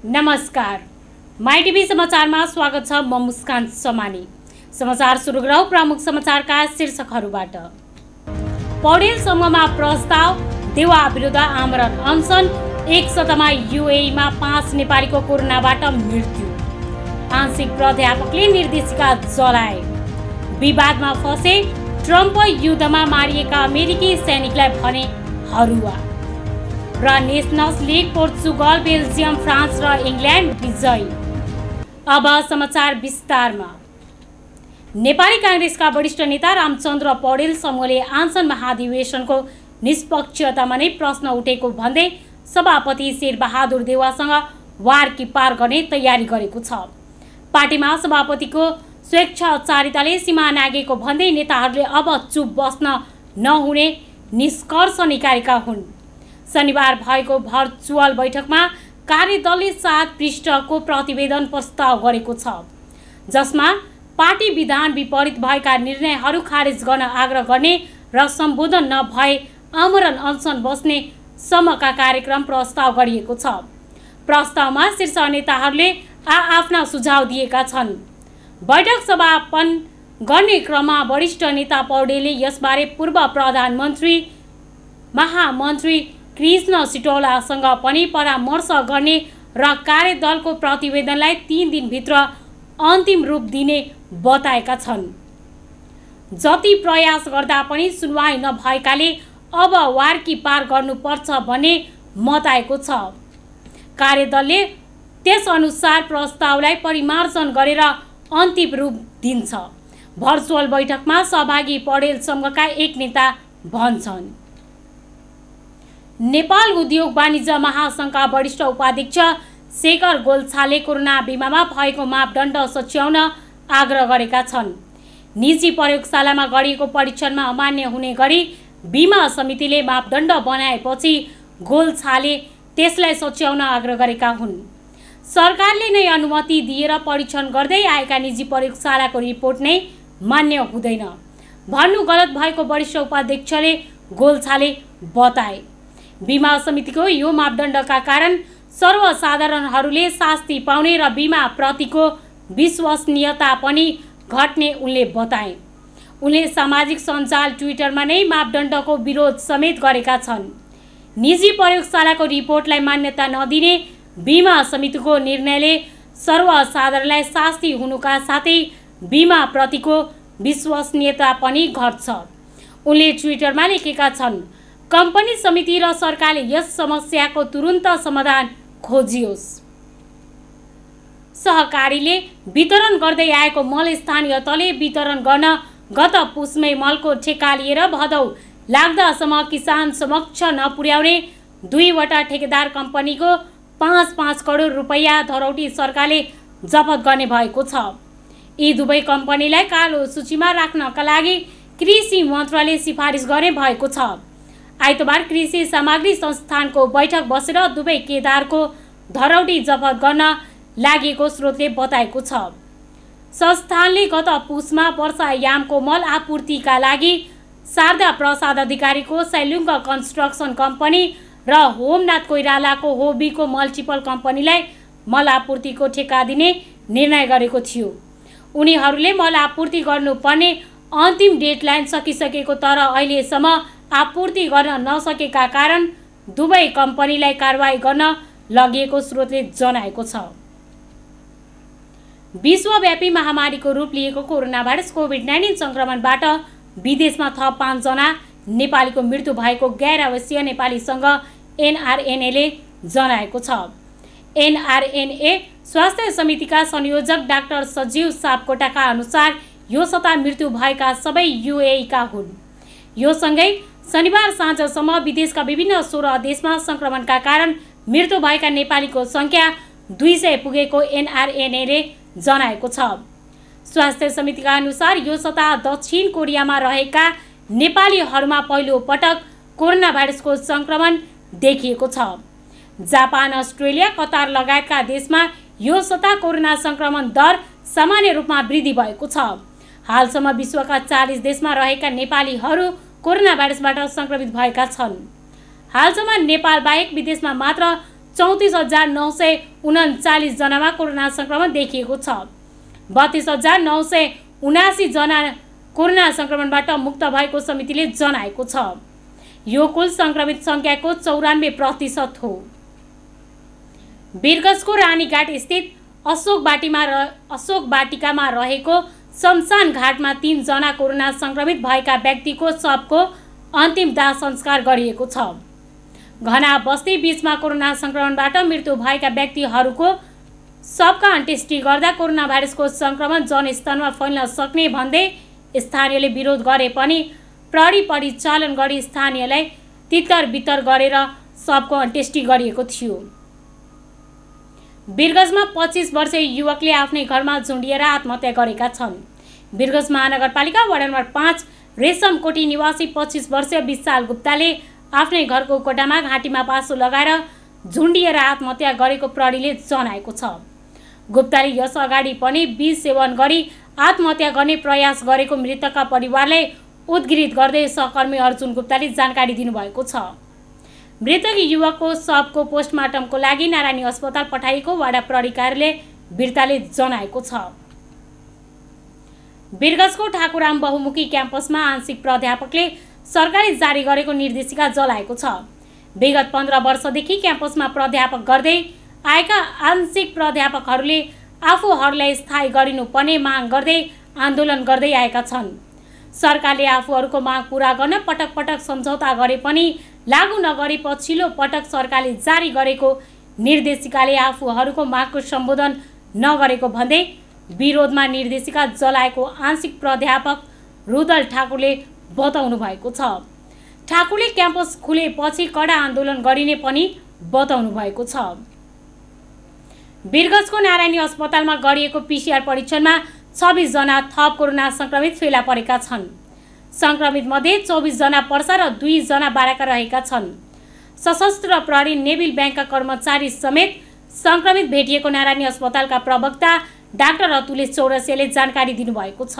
नमस्कार, my TV समाचारमा स्वागत छ। म मुस्कान समानी। समाचार सुरु गरौँ प्रमुख समाचारका शीर्षकहरूबाट। पौडेल समूहमा प्रस्ताव, देवा विरुद्ध आमरण अनसन, एक सतहमा युएईमा 5 नेपालीको कोरोनाबाट मृत्यु, आंशिक प्राध्यापकले निर्देशिका जलाए, विवादमा फसे ट्रम्प युद्धमा मारिएका अमेरिकी सैनिकलाई भने हरुवा र nationals league Portugal, Belgium, France र इङ्ल्यान्ड विजयी। अब समाचार विस्तारमा। नेपाली कांग्रेसका वरिष्ठ नेता रामचन्द्र पौडेल समूहले आञ्चन महाधिवेशनको निष्पक्षतामा नै प्रश्न उठेको भन्दै सभापति शेरबहादुर देउवासँग वार कि पार गर्ने तयारी गरेको छ। पार्टीमा सभापतिको स्वेच्छाचारिताले सीमा नागेको भन्दै नेताहरूले अब चुप बस्न नहुने निष्कर्ष निकालेका हुन्। शनिबार भएको भर्चुअल बैठकमा कार्यदलले 7 पृष्ठको प्रतिवेदन प्रस्ताव गरेको छ, जसमा पार्टी विधान विपरीत भएका निर्णयहरू खारेज गर्न आग्रह गर्ने र सम्बोधन नभए आमरण अनसन बस्ने सम्मका कार्यक्रम प्रस्ताव गरिएको छ। प्रस्तावमा शीर्ष नेताहरूले आफ्ना सुझाव दिएका छन्। बैठक समापन गर्ने क्रममा वरिष्ठ नेता पौडेलले यसबारे पूर्व प्रधानमन्त्री महामन्त्री कृष्ण सिटौलासँग पनि परामर्श गर्ने र कार्यदलको प्रतिवेदनलाई 3 दिनभित्र अन्तिम रूप दिने बताएका छन्। जति प्रयास गर्दा पनि सुनवाई नभएकाले अब वार कि पार गर्नुपर्छ भन्ने बताएको छ। कार्यदलले त्यसअनुसार प्रस्तावलाई परिमार्जन गरेर अन्तिम रूप दिन्छ, भर्चुअल बैठकमा सहभागी पौडेल समूहका एक नेता भन्छन्। नेपाल उद्योग वाणिज्य महासंघका वरिष्ठ उपाध्यक्ष शेखर गोल्छाले कोरोना बिमामा भएको मापदण्ड सच्याउन आग्रह गरेका छन्। निजी प्रयोगशालामा गरिएको परीक्षणमा अमान्य हुने गरी बिमा समितिले मापदण्ड बनाएपछि गोल्छाले त्यसलाई सच्याउन आग्रह गरेका हुन्। सरकारले नै अनुमति दिएर परीक्षण गर्दै आएका निजी प्रयोगशालाको रिपोर्ट नै मान्य हुँदैन भन्नु गलत भएको वरिष्ठ उपाध्यक्षले गोल्छाले बताए। बिमा समितिको यो मापदण्डका कारण सर्वसाधारणहरूले शास्ति पाउने र बिमा प्रतिको विश्वसनीयता पनि घट्ने उनले बताए। उनले सामाजिक सञ्जाल ट्विटरमा नै मापदण्डको विरोध समेत गरेका छन्। निजी प्रयोगशालाको रिपोर्टलाई मान्यता नदिने बिमा समितिको निर्णयले सर्वसाधारणलाई शास्ति हुनुका साथै बिमा प्रतिको विश्वसनीयता पनि घट्छ। उनले ट्विटरमा लेखेका छन्, कम्पनी समिति र सरकारले यस समस्याको तुरुन्त समाधान खोजियोस्। सहकारीले वितरण गर्दै आएको मल स्थानीय तहले वितरण गर्न गत पुसमै मलको ठेक्का लिएर भदौ लाग्दासम्म किसान समक्ष नपुर्याउने 2 वटा ठेकेदार कम्पनीको 5-5 करोड रुपैयाँ धरौटी सरकारले जफत गर्ने भएको छ। यी दुवै कम्पनीलाई कालो सूचीमा राख्नका लागि कृषि मन्त्रालयले सिफारिस गर्ने भएको छ। आइतबार कृषि सामग्री संस्थानको बैठक बसेर दुवै केदारको धरौटी जफत गर्न लागेको स्रोतले बताएको छ। संस्थानले गत पुसमा वर्षायामको मल आपूर्तिका लागि शारदा प्रसाद अधिकारीको सैलुङ कन्स्ट्रक्सन कम्पनी र होमनाथ कोइरालाको होबीको मल्टिपल कम्पनीलाई मल आपूर्तिको ठेक्का दिने निर्णय गरेको थियो। उनीहरूले मल आपूर्ति गर्नुपर्ने अन्तिम डेडलाइन सकिसकेको तर अहिलेसम्म आपूर्ति गर्न नसकेका कारण दुवै कम्पनीलाई कारबाही गर्न लगिएको स्रोतले जनाएको छ। विश्वव्यापी महामारीको रूप लिएको कोरोना भाइरस कोभिड-19 संक्रमणबाट विदेशमा थप 5 जना नेपालीको मृत्यु भएको गैर आवासीय नेपाली संघ एनआरएनएले जनाएको छ। एनआरएनए स्वास्थ्य समितिका संयोजक डाक्टर सजीव सापकोटाका अनुसार यो सता मृत्यु भएका सबै युएईका हुन्। यो सँगै शनिबार साँझसम्म विदेशका विभिन्न 16 देशमा संक्रमणका कारण मृत्यु भएका नेपालीको संख्या 200 पुगेको एनआरएनएले जनाएको छ। स्वास्थ्य समितिका अनुसार यो सता दक्षिण कोरियामा रहेका नेपालीहरूमा पहिलो पटक कोरोना भाइरसको संक्रमण देखिएको छ। जापान, अस्ट्रेलिया, कतार लगायतका देशमा यो सता कोरोना संक्रमण दर सामान्य रूपमा वृद्धि भएको छ। हालसम्म विश्वका 40 देशमा रहेका नेपालीहरू कोरोना भाइरसबाट संक्रमित भएका छन्। हालसम्म नेपाल बाहेक विदेशमा मात्र 34,939 जनामा कोरोना संक्रमण देखिएको छ। 32,979 जना कोरोना संक्रमणबाट मुक्त भएको समितिले जनाएको छ। यो कुल संक्रमित संख्याको 94% हो। वीरगंजको रानीघाट स्थित अशोक बाटिकामा रहेको शमशान घाटमा 3 जना कोरोना संक्रमित भएका व्यक्तिको शवको अन्तिम दाह संस्कार गरिएको छ। घना बस्ती बीचमा कोरोना संक्रमणबाट मृत्यु भएका व्यक्तिहरूको शवका अन्त्येष्टि गर्दा कोरोना भाइरसको संक्रमण जनस्तरमा फैल्न सक्ने भन्दै स्थानीयले विरोध गरे पनि प्रहरी परिचालन गरी स्थानीयलाई तितर बितर गरेर शवको अन्त्येष्टि गरिएको थियो। वीरगंजमा 25 वर्षीय युवकले आफ्नै घरमा झुन्डिएर आत्महत्या गरेका छन्। वीरगंज महानगरपालिका वडा नम्बर 5 रेशमकोटी निवासी 25 वर्षीय विशाल गुप्ताले आफ्नै घरको कोठामा घाँटीमा पासो लगाएर झुन्डिएर आत्महत्या गरेको प्रहरीले जनाएको छ। गुप्ताले यस अगाडि पनि विष सेवन गरी आत्महत्या गर्ने प्रयास गरेको मृतकका परिवारलाई उद्घृत गर्दै सहकर्मी अर्जुन गुप्ताले जानकारी दिनुभएको छ। मृतक युवकको शवको पोस्टमार्टमको लागि नारायणी अस्पताल पठाइएको वडा प्रहरी कार्यालय बिर्ताले जनाएको छ। वीरगंजको ठाकुराम बहुमुखी क्याम्पसमा आंशिक प्राध्यापकले सरकारले जारी गरेको निर्देशिका जलाएको छ। विगत 15 वर्षदेखि क्याम्पसमा प्राध्यापक गर्दै आएका आंशिक प्राध्यापकहरूले आफूहरूलाई स्थायी गरिनुपर्ने माग गर्दै आन्दोलन गर्दै आएका छन्। सरकारले आफूहरूको माग पूरा गर्न पटक पटक सम्झौता गरे पनि लागू नगरी पछिल्लो पटक सरकारले जारी गरेको निर्देशिकाले आफूहरूको मागको सम्बोधन नगरेको भन्दै विरोधमा निर्देशिका जलाएको आंशिक प्राध्यापक रुदल ठाकुरले बताउनु भएको छ। ठाकुरले क्याम्पस खुलेपछि कडा आन्दोलन गरिने पनि बताउनु भएको छ। वीरगंजको नारायणी अस्पतालमा गरिएको पीसीआर परीक्षणमा 26 जना थप कोरोना संक्रमित फेला परेका छन्। संक्रमित मध्ये 24 जना पर्सा र 2 जना बाराका रहेका छन्। सशस्त्र प्रहरी नेभिल ब्याङ्कका कर्मचारी समेत संक्रमित भेटिएको नारायणी अस्पतालका प्रवक्ता डाक्टर अतुलेश चौरसियाले जानकारी दिनुभएको छ।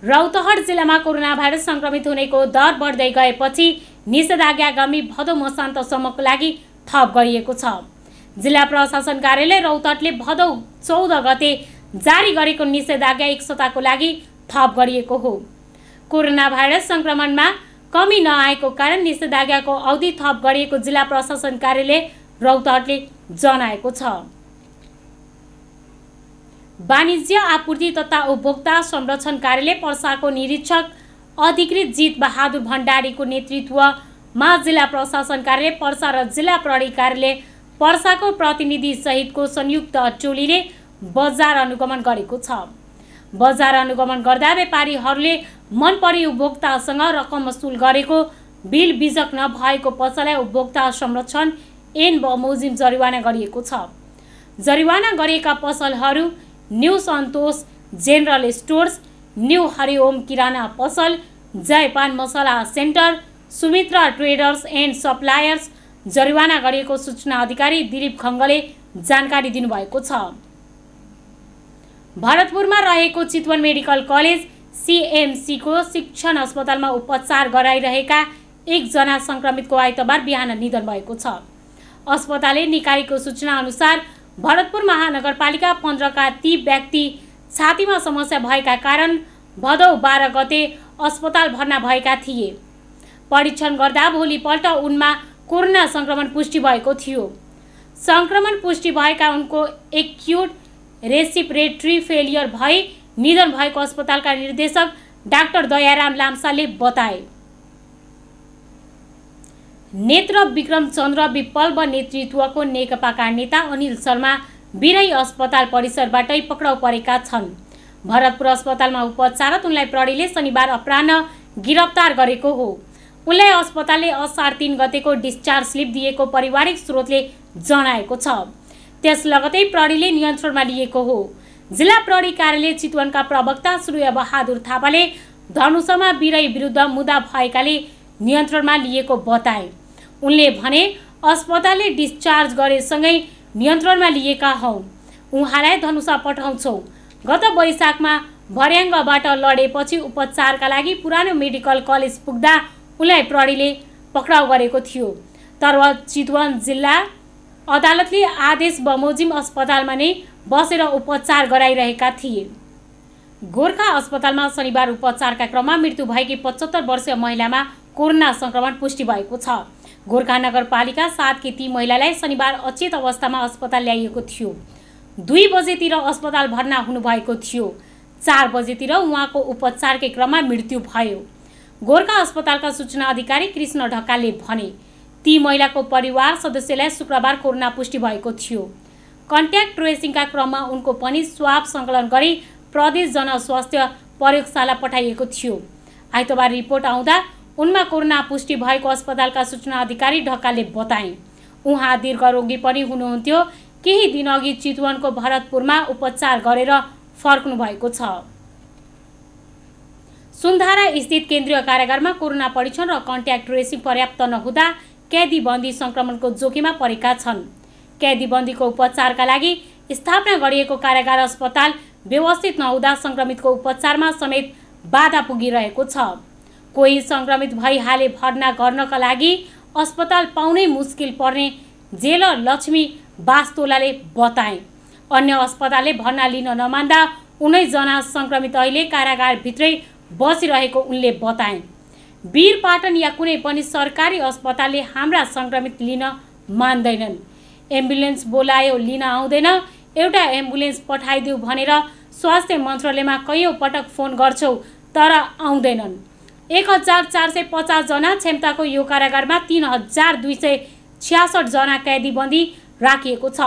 रौतहट जिल्लामा कोरोना भाइरस संक्रमित हुनेको दर बढ्दै गएपछि निषेधाज्ञा आगामी भदौ मसान्तसम्मको लागि थप गरिएको छ। जिल्ला प्रशासन कार्यालय रौतहटले भदौ 14 गते जारी गरेको निषेधाज्ञा एक सप्ताहको लागि थप गरिएको हो। कोरोना भाइरस संक्रमणमा कमी नआएको कारण निषेधाज्ञाको अवधि थप गरिएको जिल्ला प्रशासन कार्यालय रौतहटले जनाएको छ। वाणिज्य आपूर्ति तथा उपभोक्ता संरक्षण कार्यालय पर्साको निरीक्षक अधिकृत जित बहादुर भण्डारीको नेतृत्वमा जिल्ला प्रशासन कार्यालय पर्सा र जिल्ला प्रहरी कार्यालय पर्साको प्रतिनिधि सहितको संयुक्त टोलीले बजार अनुगमन गरेको छ। बजार अनुगमन गर्दा व्यापारीहरूले मनपरी उपभोक्तासँग रकम वसुल गरेको बिल बिजक नभएको पसललाई उपभोक्ता संरक्षण ऐन बमोजिम जरिवाना गरिएको छ। जरिवाना गरिएका पसलहरू new Santosh general stores, new Hariom kirana पसल, Jai paan masala centre, Sumitra traders and suppliers जरिवाना गरिएको सूचना अधिकारी दिलीप खङ्गले जानकारी दिनुभएको छ। भरतपुरमा रहेको चितवन मेडिकल कलेज सीएमसीको शिक्षण अस्पतालमा उपचार गराइरहेका 1 जना संक्रमितको आइतबार बिहान निधन भएको छ। अस्पतालले निकालेको सूचना अनुसार भरतपुर महानगरपालिका 15 का ती व्यक्ति छातीमा समस्या भएका कारण भदौ 12 गते अस्पताल भर्ना भएका थिए। परीक्षण गर्दा भोलिपल्ट उनमा कोरोना संक्रमण पुष्टि भएको थियो। संक्रमण पुष्टि भएका उनको एक्युट रेस्पिरेटरी फेलियर भई निधन भएको अस्पतालका निर्देशक डाक्टर दयाराम लाम्साले बताए। नेत्र विक्रम चन्द्र विप्लव नेतृत्वको नेकपाका नेता अनिल शर्मा बिराई अस्पताल परिसरबाटै पक्राउ परेका छन्। भरतपुर अस्पतालमा उपचाररत उनलाई प्रहरीले शनिबार अपराह्न गिरफ्तार गरेको हो। उनलाई अस्पतालले असार 3 गतेको डिस्चार्ज स्लिप दिएको पारिवारिक स्रोतले जनाएको छ। त्यस लगतै प्रहरीले नियन्त्रणमा लिएको हो। जिल्ला प्रहरी कार्यालय चितवनका प्रवक्ता सूर्य बहादुर थापाले धनुषामा बिराई विरुद्ध मुद्दा भएकाले नियन्त्रणमा लिएको बताए। उनले भने अस्पतालले डिस्चार्ज गरेसँगै नियन्त्रणमा लिएका हौ, उहाँलाई धनुषा पठाउँछौ। गत वैशाखमा भर्याङ्गबाट लडेपछि उपचारका लागि पुरानो मेडिकल कलेज पुग्दा उनलाई प्रहरीले पक्राउ गरेको थियो। तर चितवन जिल्ला अदालतले आदेश बमोजिम अस्पतालमा नै बसेर उपचार गराइरहेका थिए। गोरखा अस्पतालमा शनिबार उपचारका क्रममा मृत्यु भएकी 75 वर्षीय महिलामा कोरोना संक्रमण पुष्टि भएको छ। गोरखा नगरपालिका 7 की ती महिलालाई शनिबार अचेत अवस्थामा अस्पताल ल्याइएको थियो। 2 बजेतिर अस्पताल भर्ना हुनुभएको थियो। 4 बजेतिर उहाँको उपचारकै क्रममा मृत्यु भयो। गोरखा अस्पतालका सूचना अधिकारी कृष्ण ढकालले भने ती महिलाको परिवार सदस्यलाई शुक्रबार कोरोना पुष्टि भएको थियो। कन्ट्याक्ट ट्रेसिङका क्रममा उनको पनि स्वाब सङ्कलन गरी प्रदेश जनस्वास्थ्य प्रयोगशाला पठाइएको थियो। आइतबार रिपोर्ट आउँदा उनमा कोरोना पुष्टि भएको अस्पतालका सूचना अधिकारी ढकालले बताए। उहाँ दीर्घरोगी पनि हुनुहुन्थ्यो। केही दिनअघि चितवनको भरतपुरमा उपचार गरेर फर्कनु भएको छ। सुन्धारा स्थित केन्द्रीय कारागारमा कोरोना परीक्षण र कन्ट्याक्ट ट्रेसिङ पर्याप्त नहुँदा कैदी बन्दी संक्रमणको जोखिममा परेका छन्। कैदी बन्दीको उपचारका लागि स्थापना गरिएको कारागार अस्पताल व्यवस्थित नहुँदा संक्रमितको उपचारमा समेत बाधा पुगिरहेको छ। कोही संक्रमित भइहाले भर्ना गर्नका लागि अस्पताल पाउनै मुस्किल पर्ने जेलर लक्ष्मी बास्तोलाले बताए। अन्य अस्पतालले भर्ना लिन नमान्दा 19 जना संक्रमित अहिले कारागारभित्रै बसिरहेको उनले बताए। वीरपाटन या कुनै पनि सरकारी अस्पतालले हाम्रा संक्रमित लिन मान्दैनन्। एम्बुलेन्स बोलायो लिन आउँदैन। एउटा एम्बुलेन्स पठाइदेऊ भनेर स्वास्थ्य मन्त्रालयमा कैयौँ पटक फोन गर्छौँ तर आउँदैनन्। 1450 जना क्षमताको यो कारागारमा 3266 जना कैदी बन्दी राखिएको छ।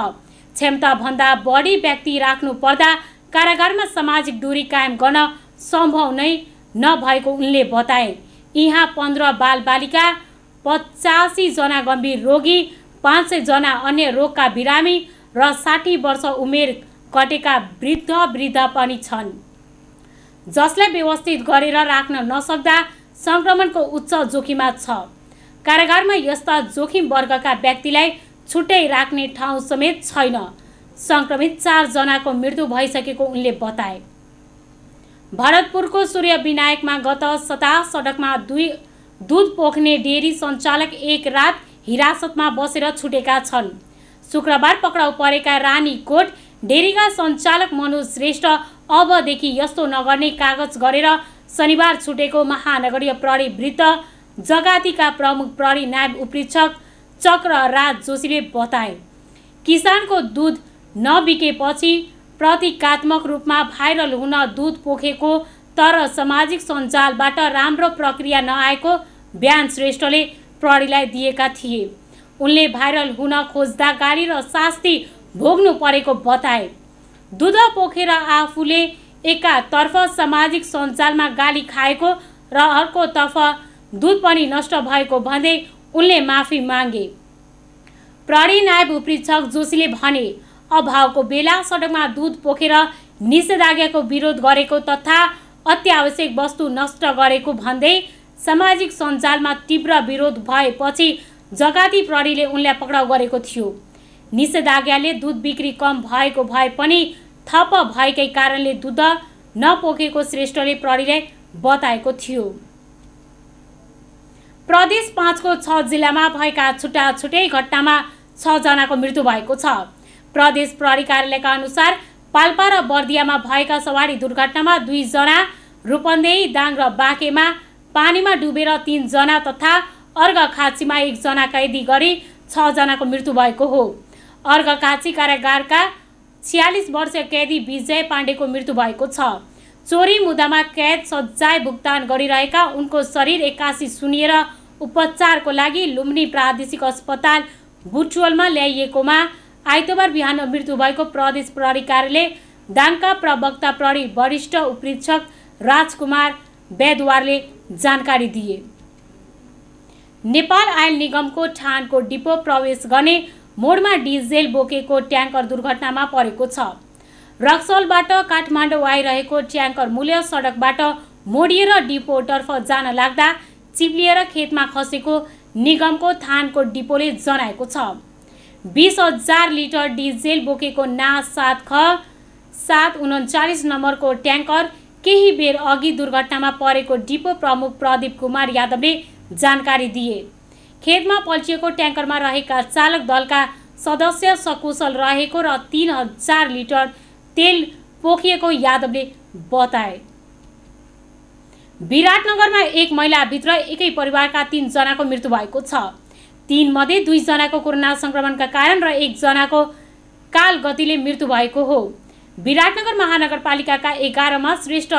क्षमताभन्दा बढी व्यक्ति राख्नु पर्दा कारागारमा सामाजिक दूरी कायम गर्न सम्भव नै नभएको उनले बताए। यहाँ 15 बालबालिका, 85 जना गम्भीर रोगी, 500 जना अन्य रोगका बिरामी र 60 वर्ष उमेर कटेका वृद्ध पनि छन्, जसलाई व्यवस्थित गरेर राख्न नसक्दा संक्रमणको उच्च जोखिममा छ। कारागारमा यस्ता जोखिम वर्गका व्यक्तिलाई छुट्टै राख्ने ठाउँ समेत छैन। संक्रमित 4 जनाको मृत्यु भइसकेको उनले बताए। भरतपुरको सूर्य विनायकमा गत सता सडकमा दूध पोख्ने डेरी सञ्चालक एक रात हिरासतमा बसेर छुटेका छन्। शुक्रबार पक्राउ परेका रानीकोट डेरीका सञ्चालक मनोज श्रेष्ठ अबदेखि यस्तो नगर्ने कागज गरेर शनिबार छुटेको महानगरीय प्रहरी वृत्त जगातीका प्रमुख प्रहरी नायब उपरीक्षक चक्रराज जोशीले बताए। किसानको दूध नबिकेपछि प्रतीकात्मक रूपमा भाइरल हुन दूध पोखेको तर सामाजिक सञ्जालबाट राम्रो प्रक्रिया नआएको बयान श्रेष्ठले प्रहरीलाई दिएका थिए। उनले भाइरल हुन खोज्दा गाली र शास्ति भोग्नु परेको बताए। दूध पोखेर आफूले एकातर्फ सामाजिक सञ्जालमा गाली खाएको र अर्कोतर्फ दूध पनि नष्ट भएको भन्दै उनले माफी मागे। प्रहरी नायब उपरीक्षक जोशीले भने अभावको बेला सडकमा दूध पोखेर निषेधाज्ञाको विरोध गरेको तथा अत्यावश्यक वस्तु नष्ट गरेको भन्दै सामाजिक सञ्जालमा तीव्र विरोध भएपछि जगाती प्रहरीले उनलाई पक्राउ गरेको थियो। निषेधाज्ञाले दूध बिक्री कम भएको भए पनि थप भएकै कारणले दूध नपोखेको श्रेष्ठले प्रहरीलाई बताएको थियो। प्रदेश 5 को 6 जिल्लामा भएका छुट्टै घटनामा 6 जनाको मृत्यु भएको छ। प्रदेश प्रहरी कार्यालयका अनुसार पाल्पा र बर्दियामा भएका सवारी दुर्घटनामा 2 जना, रूपन्देही, दाङ र बाँकेमा पानीमा डुबेर 3 जना तथा अर्घखाँचीमा 1 जना कैदी गरी 6 जनाको मृत्यु भएको हो। अर्घखाँची कारागारका 46 वर्षीय कैदी विजय पाण्डेको मृत्यु भएको छ। चोरी मुद्दामा कैद सजाय भुक्तान गरिरहेका उनको शरीर 81 सुनिएर उपचारको लागि लुम्बिनी प्रादेशिक अस्पताल बुटवलमा ल्याइएकोमा आइतबार बिहान मृत्यु भएको प्रदेश प्रहरी कार्यालय दाङका प्रवक्ता प्रहरी वरिष्ठ उपरीक्षक राजकुमार बेदवारले जानकारी दिए। नेपाल आयल निगमको ठानको डिपो प्रवेश गर्ने मोडमा डिजेल बोकेको ट्याङ्कर दुर्घटनामा परेको छ। रक्सौलबाट काठमाडौँ आइरहेको ट्याङ्कर मूल्य सडकबाट मोडिएर डिपोतर्फ जान लाग्दा चिप्लिएर खेतमा खसेको निगमको थानको डिपोले जनाएको छ। 20,000 लिटर डिजेल बोकेको ना 7ख739 नम्बरको ट्याङ्कर केही बेर अघि दुर्घटनामा परेको डिपो प्रमुख प्रदीप कुमार यादवले जानकारी दिए। खेतमा पल्टिएको ट्याङ्करमा रहेका चालक दलका सदस्य सकुशल रहेको र 3000 लिटर तेल पोखिएको यादवले बताए। विराटनगरमा एक महिलाभित्र एकै परिवारका 3 जनाको मृत्यु भएको छ। 3 मध्ये 2 जनाको कोरोना संक्रमणका कारण र 1 जनाको काल गतिले मृत्यु भएको हो। विराटनगर महानगरपालिकाका 11 मा श्रेष्ठ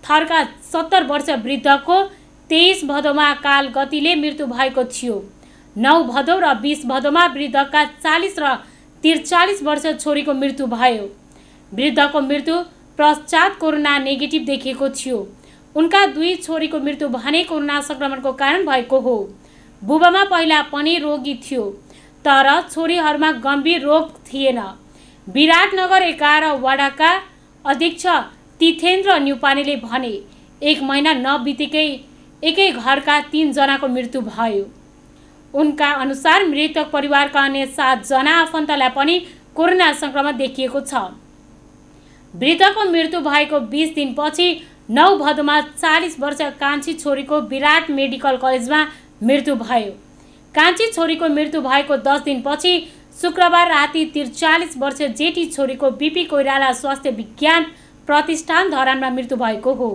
थरका 70 वर्ष वृद्धको 23 भदौमा काल गतिले मृत्यु भएको थियो। 9 भदौ र 20 भदौमा वृद्धका 40 र 43 वर्ष छोरीको मृत्यु भयो। वृद्धको मृत्यु पश्चात कोरोना नेगेटिभ देखिएको थियो। उनका 2 छोरीको मृत्यु भने कोरोना संक्रमणको कारण भएको हो। बुबामा पहिला पनि रोगी थियो तर छोरीहरूमा गम्भीर रोग थिएन। विराटनगर 11 वडाका अध्यक्ष तिथेन्द्र न्युपानेले भने 1 महिना नबितेकै एकै घरका 3 जनाको मृत्यु भयो। उनका अनुसार मृतक परिवारका अन्य 7 जना आफन्तलाई पनि कोरोना संक्रमण देखिएको छ। वृद्धको मृत्यु भएको 20 दिनपछि 9 भदौमा 40 वर्ष कान्छी छोरीको विराट मेडिकल कलेजमा मृत्यु भयो। कान्छी छोरीको मृत्यु भएको 10 दिनपछि शुक्रबार राति 43 वर्ष जेठी छोरीको बीपी कोइराला स्वास्थ्य विज्ञान प्रतिष्ठान धरानमा मृत्यु भएको हो।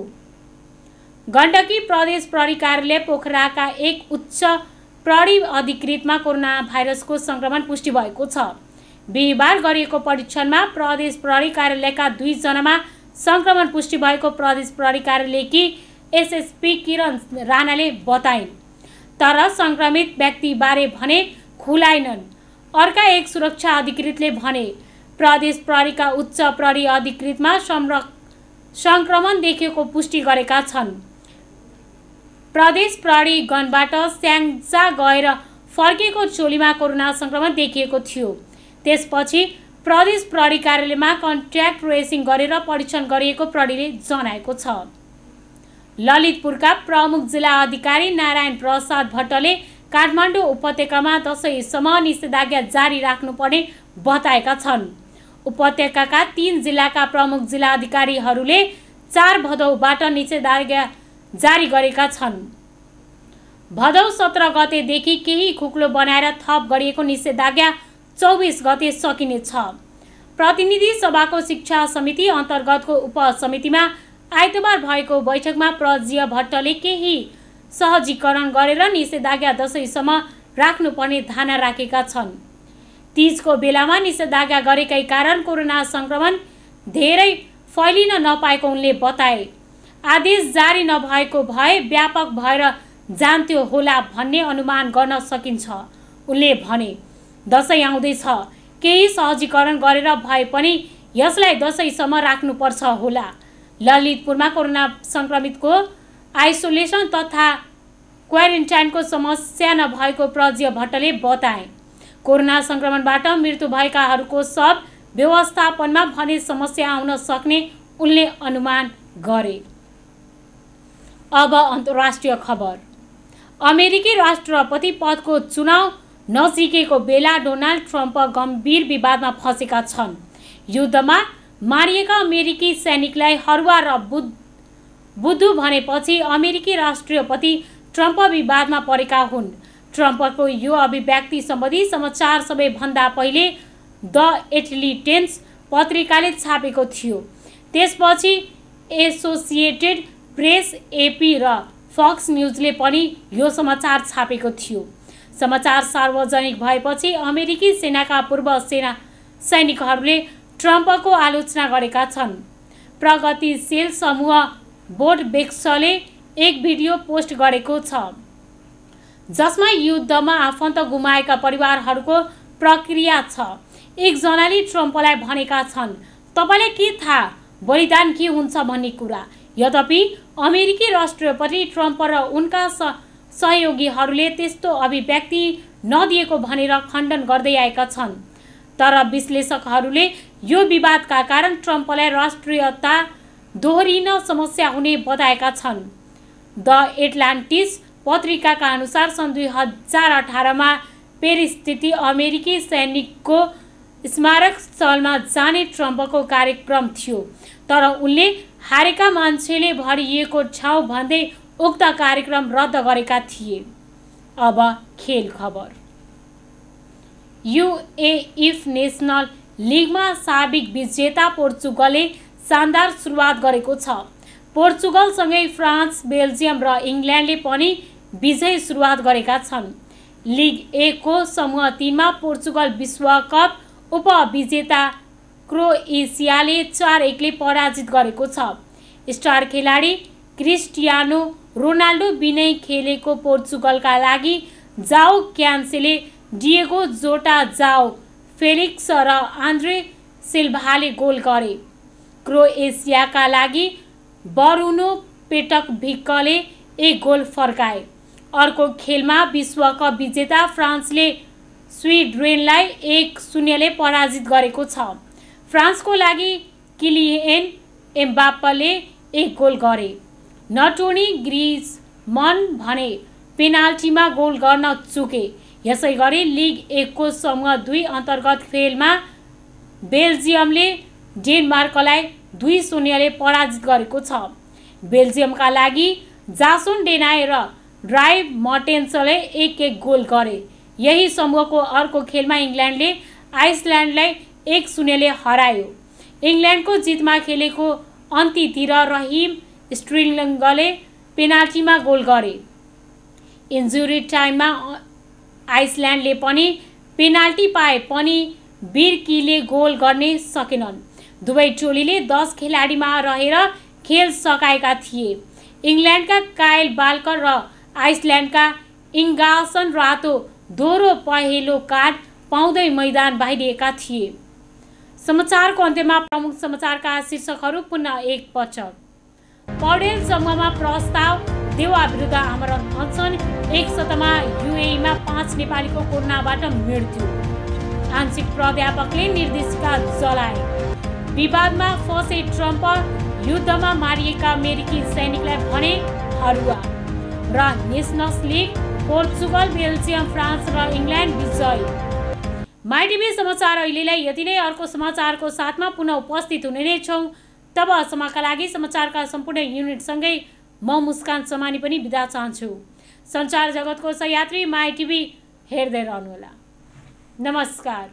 गण्डकी प्रदेश प्रहरी कार्यालय पोखराका एक उच्च प्रहरी अधिकृतमा कोरोना भाइरसको संक्रमण पुष्टि भएको छ। बिहिबार गरिएको परीक्षणमा प्रदेश प्रहरी कार्यालयका 2 जनामा संक्रमण पुष्टि भएको प्रदेश प्रहरी कार्यालयकी एसएसपी किरण राणाले बताइन्। तर संक्रमित व्यक्तिबारे भने खुलाइनन्। अर्का एक सुरक्षा अधिकृतले भने प्रदेश प्रहरीका उच्च प्रहरी अधिकृतमा संक्रमण देखिएको पुष्टि गरेका छन्। प्रदेश प्रहरी गणबाट स्याङ्जा गएर फर्केको चोलीमा कोरोना संक्रमण देखिएको थियो। त्यसपछि प्रदेश प्रहरी कार्यालयमा कन्ट्याक्ट ट्रेसिङ गरेर परीक्षण गरिएको प्रहरीले जनाएको छ। ललितपुरका प्रमुख जिल्ला अधिकारी नारायण प्रसाद भट्टले काठमाडौँ उपत्यकामा दशैंसम्म निषेधाज्ञा जारी राख्नुपर्ने बताएका छन्। उपत्यकाका 3 जिल्लाका प्रमुख जिल्ला अधिकारीहरूले 4 भदौबाट निषेधाज्ञा जारी गरेका छन्। भदौ 17 गतेदेखि केही खुकुलो बनाएर थप गरिएको निषेधाज्ञा 24 गते सकिनेछ। प्रतिनिधि सभाको शिक्षा समिति अन्तर्गतको उपसमितिमा आइतबार भएको बैठकमा प्रज्य भट्टले केही सहजीकरण गरेर निषेधाज्ञा दशैंसम्म राख्नुपर्ने धारणा राखेका छन्। तीजको बेलामा निषेधाज्ञा गरेकै कारण कोरोना संक्रमण धेरै फैलिन नपाएको उनले बताए। आदेश जारी नभएको भए व्यापक भएर जान्थ्यो होला भन्ने अनुमान गर्न सकिन्छ। उनले भने दशैं आउँदैछ, केही सहजीकरण गरेर भए पनि यसलाई दशैंसम्म राख्नुपर्छ होला। ललितपुरमा कोरोना संक्रमितको आइसोलेसन तथा क्वारेन्टाइनको समस्या नभएको प्रज्य भट्टले बताए। कोरोना संक्रमणबाट मृत्यु भएकाहरूको सब व्यवस्थापनमा भने समस्या आउन सक्ने उनले अनुमान गरे। अब अन्तर्राष्ट्रिय खबर। अमेरिकी राष्ट्रपति पदको चुनाव नजिकेको बेला डोनाल्ड ट्रम्प गम्भीर विवादमा फँसेका छन्। युद्धमा मारिएका अमेरिकी सैनिकलाई हरुवा र बुद्धु भनेपछि अमेरिकी राष्ट्रपति ट्रम्प विवादमा परेका हुन्। ट्रम्पको यो अभिव्यक्ति सम्बन्धी समाचार सबैभन्दा पहिले द एटलान्टिक पत्रिकाले छापेको थियो। त्यसपछि एसोसिएटेड प्रेस, एपी र फक्स न्यूजले पनि यो समाचार छापेको थियो। समाचार सार्वजनिक भएपछि अमेरिकी सेनाका पूर्व सैनिकहरूले ट्रम्पको आलोचना गरेका छन्। प्रगतिशील समूह बोटबेक्सले एक भिडियो पोस्ट गरेको छ जसमा युद्धमा आफन्त गुमाएका परिवारहरूको प्रक्रिया छ। एकजनाले ट्रम्पलाई भनेका छन्, तपाईलाई के थाहा बलिदान के हुन्छ भन्ने कुरा। यद्यपि अमेरिकी राष्ट्रपति ट्रम्प र उनका सहयोगीहरूले त्यस्तो अभिव्यक्ति नदिएको भनेर खण्डन गर्दै आएका छन्। तर विश्लेषकहरूले यो विवादका कारण ट्रम्पलाई राष्ट्रियता दोहोरिन समस्या हुने बताएका छन्। द एटलान्टिक पत्रिकाका अनुसार सन् 2018 मा पेरिस स्थित अमेरिकी सैनिकको स्मारक स्थलमा जाने ट्रम्पको कार्यक्रम थियो, तर उनले हारेका मान्छेले भरिएको ठाउँ भन्दै उक्त कार्यक्रम रद्द गरेका थिए। अब खेल खबर। युएइफ नेसनल लिगमा साबिक विजेता पोर्चुगलले शानदार सुरुवात गरेको छ। पोर्चुगलसँगै फ्रान्स, बेल्जियम र इङ्ल्यान्डले पनि विजयी सुरुवात गरेका छन्। लिग ए को समूह 3 मा पोर्चुगल विश्वकप उपविजेता क्रोएसियाले 4-1 ले पराजित गरेको छ। स्टार खेलाडी क्रिस्टियानो रोनाल्डो बिनै खेलेको पोर्चुगलका लागि जाओ क्यान्सेले, डिएगो जोटा, जाओ फेलिक्स र आन्द्रे सिल्भाले गोल गरे। क्रोएसियाका लागि बरुनो पेटकभिकले 1 गोल फर्काए। अर्को खेलमा विश्वकप विजेता फ्रान्सले स्विडेनलाई 1-0 ले पराजित गरेको छ। फ्रान्सको लागि किलियन एम्बाप्पेले 1 गोल गरे। नटोनी ग्रिजमन भने पेनाल्टीमा गोल गर्न चुके। यसैगरी लिग 1 को समूह 2 अन्तर्गत खेलमा बेल्जियमले डेनमार्कलाई 2-0 ले पराजित गरेको छ। बेल्जियमका लागि जासोन डेनाय र ड्राइभ मर्टेन्सले 1-1 गोल गरे। यही समूहको अर्को खेलमा इङ्ल्यान्डले आइसल्यान्डलाई 1-0 ले हरायो। इङ्ल्यान्डको जितमा खेलेको अन्त्यतिर रहिम स्टर्लिङले पेनाल्टीमा गोल गरे। इन्जुरी टाइममा आइसल्यान्डले पनि पेनाल्टी पाए पनि बिर्कीले गोल गर्ने सकेनन्। दुवै टोलीले 10 खेलाडीमा रहेर खेल सकाएका थिए। इङ्ल्यान्डका काइल बाल्कर र आइसल्यान्डका इङ्गासन रातो दोहोरो पहेँलो कार्ड पाउँदै मैदान बाहिरिएका थिए। समाचारको अन्त्यमा प्रमुख समाचारका शीर्षकहरू पुनः एक पटक। पौडेल समूहमा प्रस्ताव, देवा विरुद्ध आमरण अनसन, एक सतमा युएईमा 5 नेपालीको कोरोनाबाट मृत्यु। आंशिक प्राध्यापकले निर्देशिका जलाए। विवादमा फँसे ट्रम्प, युद्धमा मारिएका अमेरिकी सैनिकलाई भने हरुवा। र nationals league Portugal, Belgium, France र इङ्ल्यान्ड विजयी। माई टिभी समाचार अहिलेलाई यति नै। अर्को समाचारको साथमा पुनः उपस्थित हुने नै छौँ। तबसम्मका लागि समाचारका सम्पूर्ण युनिटसँगै म मुस्कान समानी पनि बिदा चाहन्छु। सञ्चार जगतको सहयात्री माई टिभी हेर्दै रहनुहोला। नमस्कार।